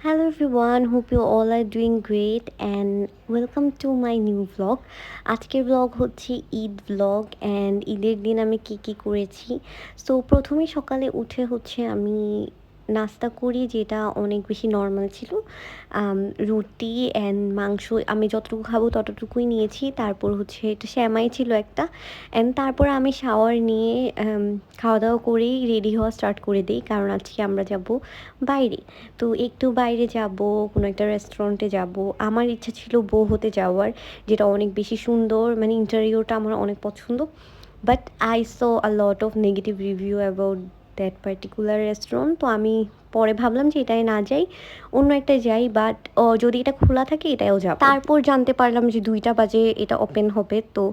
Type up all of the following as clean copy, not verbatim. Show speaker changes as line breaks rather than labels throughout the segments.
Hello everyone, hope you all are doing great and welcome to my new vlog. আজকের blog হচ্ছে Eid blog and ঈদের দিন আমি কী করেছি। সো প্রথমে সকালে উঠে হচ্ছে আমি নাস্তা করি, যেটা অনেক বেশি নর্মাল ছিল। রুটি অ্যান্ড মাংস আমি যতটুকু খাবো ততটুকুই নিয়েছি। তারপর হচ্ছে এটা সেমাই ছিল একটা, অ্যান্ড তারপর আমি শাওয়ার নিয়ে খাওয়া দাওয়া করেই রেডি হওয়া স্টার্ট করে দিই, কারণ আজকে আমরা যাব বাইরে। তো একটু বাইরে যাব, কোনো একটা রেস্টুরেন্টে যাব। আমার ইচ্ছা ছিল বউ হতে যাওয়ার, যেটা অনেক বেশি সুন্দর, মানে ইন্টারভিউটা আমার অনেক পছন্দ। But I so a lot of negative review about that particular restaurant. তো আমি পরে ভাবলাম যে এটাই না যাই, অন্য একটা যাই। বাট যদি এটা খোলা থাকে এটাও যাব। তারপর জানতে পারলাম যে 2টা বাজে এটা ওপেন হবে। তো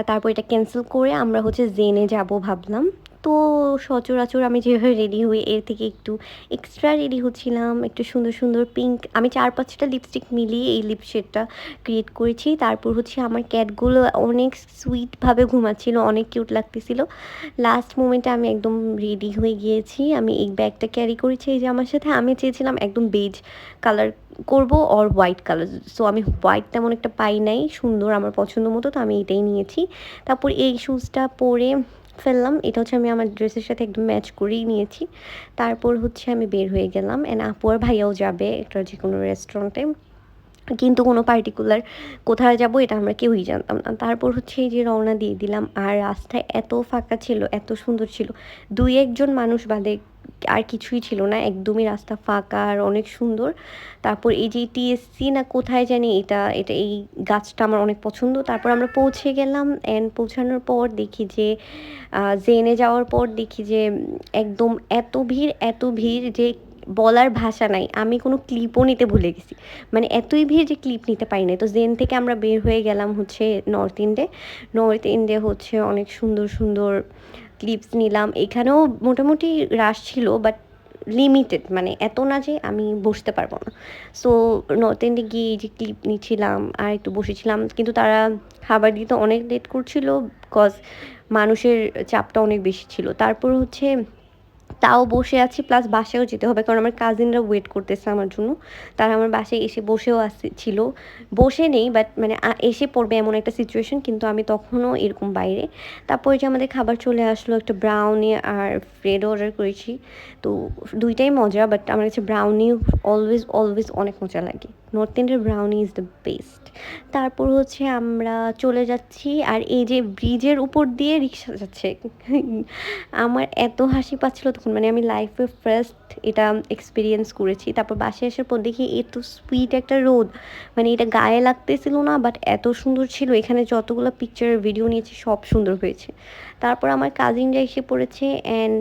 তারপর এটা ক্যান্সেল করে আমরা হচ্ছে জেনে যাব ভাবলাম। তো সচরাচর আমি যেভাবে রেডি হই এর থেকে একটু এক্সট্রা রেডি হচ্ছিলাম, একটু সুন্দর সুন্দর পিঙ্ক, আমি 4-5টা লিপস্টিক মিলিয়ে এই লিপ শেডটা ক্রিয়েট করেছি। তারপর হচ্ছে আমার ক্যাটগুলো অনেক সুইটভাবে ঘুমাচ্ছিল, অনেক কিউট লাগতেছিল। লাস্ট মোমেন্টে আমি একদম রেডি হয়ে গিয়েছি। আমি এই ব্যাগটা ক্যারি করেছি এই যে আমার সাথে। আমি চেয়েছিলাম একদম বেজ কালার করব অর হোয়াইট কালার। সো আমি হোয়াইট তেমন একটা পাই নাই সুন্দর আমার পছন্দ মতো, তো আমি এটাই নিয়েছি। তারপর এই শুজটা পরে ফেললাম, এটা হচ্ছে আমি আমার ড্রেসের সাথে একদম ম্যাচ করেই নিয়েছি। তারপর হচ্ছে আমি বের হয়ে গেলাম, অ্যান্ড আপু আর ভাইয়াও যাবে একটা যে কোনো রেস্টুরেন্টে, কিন্তু কোনো পার্টিকুলার কোথায় যাব এটা আমরা কেউই জানতাম না। তারপর হচ্ছে এই যে রওনা দিয়ে দিলাম, আর রাস্তায় এত ফাঁকা ছিল, এত সুন্দর ছিল, 2-1 জন মানুষ বাদে আর কিছুই ছিল না, একদমই রাস্তা ফাঁকা আর অনেক সুন্দর। তারপর এই যে টিএসসি না কোথায় জানি, এটা এটা এই গাছটা আমার অনেক পছন্দ। তারপর আমরা পৌঁছে গেলাম, অ্যান্ড পৌঁছানোর পর দেখি যে জেনে যাওয়ার পর দেখি যে একদম এত ভিড় যে বলার ভাষা নাই। আমি কোনো ক্লিপও নিতে ভুলে গেছি, মানে এতই ভিড় যে ক্লিপ নিতে পারি না। তো জেন থেকে আমরা বের হয়ে গেলাম হচ্ছে নর্থ ইন্ডে হচ্ছে অনেক সুন্দর সুন্দর ক্লিপস নিলাম। এখানেও মোটামুটি রাশ ছিল, বাট লিমিটেড, মানে এত না যে আমি বসতে পারবো না। সো নর্থ ইন্ডে গিয়ে এই যে ক্লিপ নিচ্ছিলাম আর একটু বসেছিলাম, কিন্তু তারা খাবার দিতে অনেক লেট করছিল, বিকজ মানুষের চাপটা অনেক বেশি ছিল। তারপর হচ্ছে তাও বসে আছি, প্লাস বাসায়ও যেতে হবে, কারণ আমার কাজিনরা ওয়েট করতেছে আমার জন্য। তারা আমার বাসায় এসে বসেও ছিল, বসে নেই বাট মানে এসে পড়বে এমন একটা সিচুয়েশন, কিন্তু আমি তখনও এরকম বাইরে। তারপরে যে আমাদের খাবার চলে আসলো, একটা ব্রাউনি আর ব্রেড অর্ডার করেছি। তো দুইটাই মজা, বাট আমার কাছে ব্রাউনি অলওয়েজ অলওয়েজ অনেক মজা লাগে। নর্থ ইন্ডিয়ার ব্রাউনি ইজ দ্য বেস্ট। তারপর হচ্ছে আমরা চলে যাচ্ছি, আর এই যে ব্রিজের উপর দিয়ে রিক্সা যাচ্ছে আমার এত হাসি পাচ্ছিল তখন, মানে আমি লাইফে ফার্স্ট এটা এক্সপিরিয়েন্স করেছি। তারপর বাসায় আসার পর দেখি এত সুইট একটা রোদ, মানে এটা গায়ে লাগতেছিল না, বাট এত সুন্দর ছিল। এখানে যতগুলো পিকচার ভিডিও নিয়েছি সব সুন্দর হয়েছে। তারপর আমার কাজিনরা এসে পড়েছে, অ্যান্ড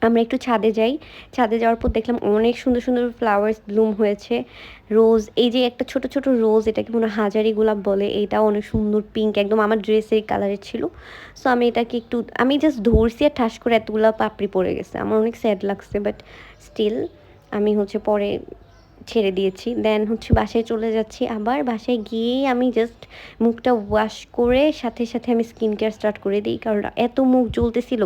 আমরা একটু ছাদে যাই। ছাদে যাওয়ার পর দেখলাম অনেক সুন্দর সুন্দর ফ্লাওয়ার্স ব্লুম হয়েছে। রোজ, এই যে একটা ছোট ছোট রোজ, এটাকে মনে হয় হাজারি গোলাপ বলে, এইটাও অনেক সুন্দর পিঙ্ক, একদম আমার ড্রেসের কালারের ছিল। সো আমি এটাকে একটু আমি জাস্ট ধরছি আর ঠাস করে এতগুলো পাপড়ি পড়ে গেছে, আমার অনেক স্যাড লাগছে, বাট স্টিল আমি হচ্ছে পরে ছেড়ে দিয়েছি। দেন হচ্ছে বাসায় চলে যাচ্ছি। আবার বাসায় গিয়েই আমি জাস্ট মুখটা ওয়াশ করে সাথে সাথে আমি স্কিন কেয়ার স্টার্ট করে দিই, কারণ এত মুখ জ্বলতেছিল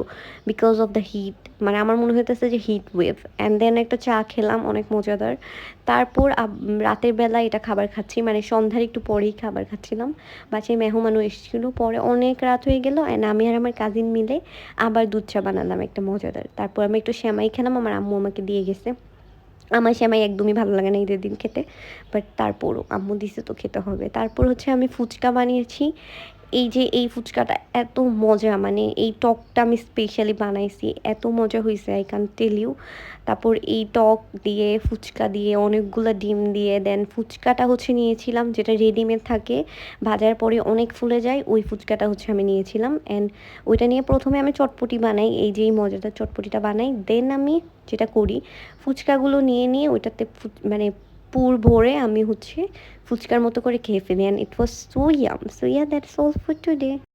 বিকজ অফ দ্য হিট, মানে আমার মনে হইতেছে যে হিট ওয়েভ। অ্যান্ড দেন একটা চা খেলাম অনেক মজাদার। তারপর রাতের বেলা এটা খাবার খাচ্ছি, মানে সন্ধ্যার একটু পরেই খাবার খাচ্ছিলাম। বাসায় মেহমানও এসেছিলো, পরে অনেক রাত হয়ে গেল, অ্যান্ড আমি আর আমার কাজিন মিলে আবার দুধ চা বানালাম একটা মজাদার। তারপর আমি একটু সেমাই খেলাম, আমার আম্মু আমাকে দিয়ে গেছে। আমার সেমাই একদমই ভালো লাগে না ঈদের দিন খেতে, বাট তারপরও আম্মু দিছে তো খেতে হবে। তারপর হচ্ছে আমি ফুচকা বানিয়েছি। এই যে এই ফুচকাটা এত মজা, মানে এই টকটা আমি স্পেশালি বানাইছি, এত মজা হয়েছে আই ক্যান টেল ইউ। তারপর এই টক দিয়ে ফুচকা দিয়ে অনেকগুলো ডিম দিয়ে, দেন ফুচকাটা হচ্ছে নিয়েছিলাম যেটা রেডিমেড থাকে, ভাজার পরে অনেক ফুলে যায়, ওই ফুচকাটা হচ্ছে আমি নিয়েছিলাম। অ্যান্ড ওইটা নিয়ে প্রথমে আমি চটপটি বানাই, এই যে এই মজাদার চটপটিটা বানাই। দেন আমি যেটা করি, ফুচকাগুলো নিয়ে ওইটাতে মানে পুর ভরে আমি হচ্ছে ফুচকার মতো করে খেয়ে ফেলি, and it was so yum. So yeah, that's all for today.